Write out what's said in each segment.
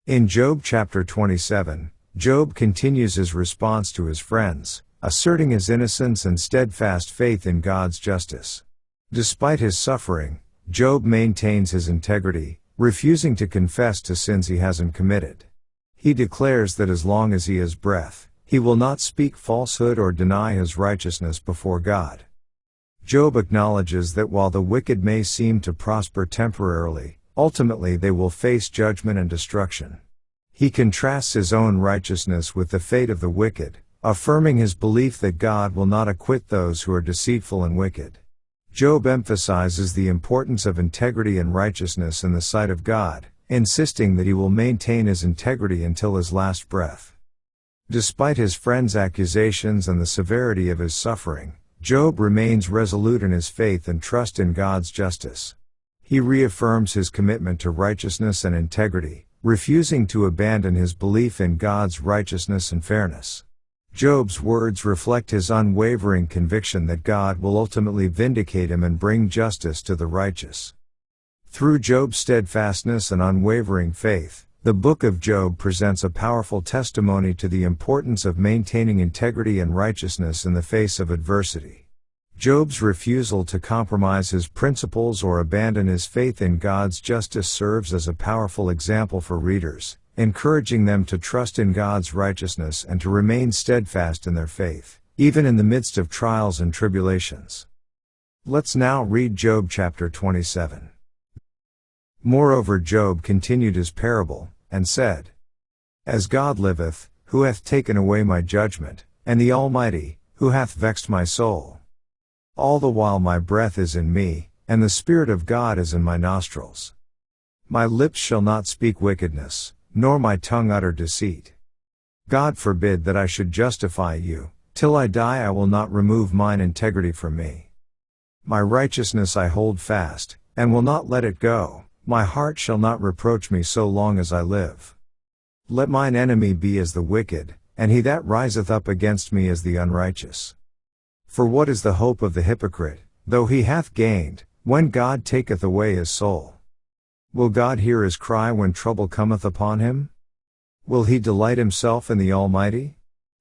In Job chapter 27, Job continues his response to his friends, asserting his innocence and steadfast faith in God's justice. Despite his suffering, Job maintains his integrity, refusing to confess to sins he hasn't committed. He declares that as long as he has breath, he will not speak falsehood or deny his righteousness before God. Job acknowledges that while the wicked may seem to prosper temporarily, ultimately they will face judgment and destruction. He contrasts his own righteousness with the fate of the wicked, affirming his belief that God will not acquit those who are deceitful and wicked. Job emphasizes the importance of integrity and righteousness in the sight of God, insisting that he will maintain his integrity until his last breath. Despite his friends' accusations and the severity of his suffering, Job remains resolute in his faith and trust in God's justice. He reaffirms his commitment to righteousness and integrity, refusing to abandon his belief in God's righteousness and fairness. Job's words reflect his unwavering conviction that God will ultimately vindicate him and bring justice to the righteous. Through Job's steadfastness and unwavering faith, the book of Job presents a powerful testimony to the importance of maintaining integrity and righteousness in the face of adversity. Job's refusal to compromise his principles or abandon his faith in God's justice serves as a powerful example for readers, encouraging them to trust in God's righteousness and to remain steadfast in their faith, even in the midst of trials and tribulations. Let's now read Job chapter 27. Moreover Job continued his parable, and said, As God liveth, who hath taken away my judgment, and the Almighty, who hath vexed my soul. All the while my breath is in me, and the Spirit of God is in my nostrils. My lips shall not speak wickedness, nor my tongue utter deceit. God forbid that I should justify you, till I die I will not remove mine integrity from me. My righteousness I hold fast, and will not let it go, my heart shall not reproach me so long as I live. Let mine enemy be as the wicked, and he that riseth up against me as the unrighteous. For what is the hope of the hypocrite, though he hath gained, when God taketh away his soul? Will God hear his cry when trouble cometh upon him? Will he delight himself in the Almighty?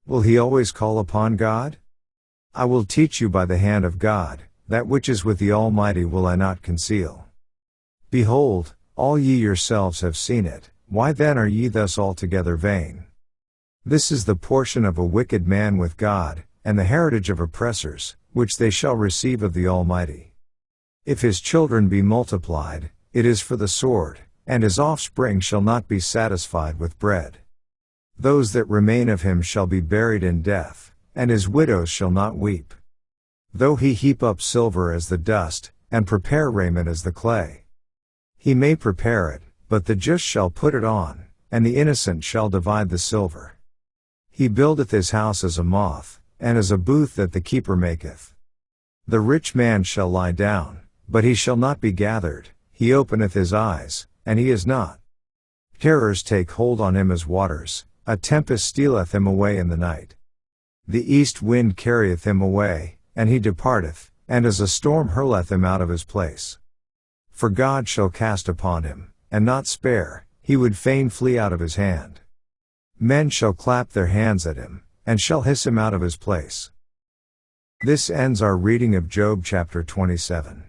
Will he always call upon God? I will teach you by the hand of God, that which is with the Almighty will I not conceal. Behold, all ye yourselves have seen it, why then are ye thus altogether vain? This is the portion of a wicked man with God, and the heritage of oppressors, which they shall receive of the Almighty. If his children be multiplied, it is for the sword, and his offspring shall not be satisfied with bread. Those that remain of him shall be buried in death, and his widows shall not weep. Though he heap up silver as the dust, and prepare raiment as the clay. He may prepare it, but the just shall put it on, and the innocent shall divide the silver. He buildeth his house as a moth, and as a booth that the keeper maketh. The rich man shall lie down, but he shall not be gathered, he openeth his eyes, and he is not. Terrors take hold on him as waters, a tempest stealeth him away in the night. The east wind carrieth him away, and he departeth, and as a storm hurleth him out of his place. For God shall cast upon him, and not spare, he would fain flee out of his hand. Men shall clap their hands at him, and shall hiss him out of his place. This ends our reading of Job chapter 27.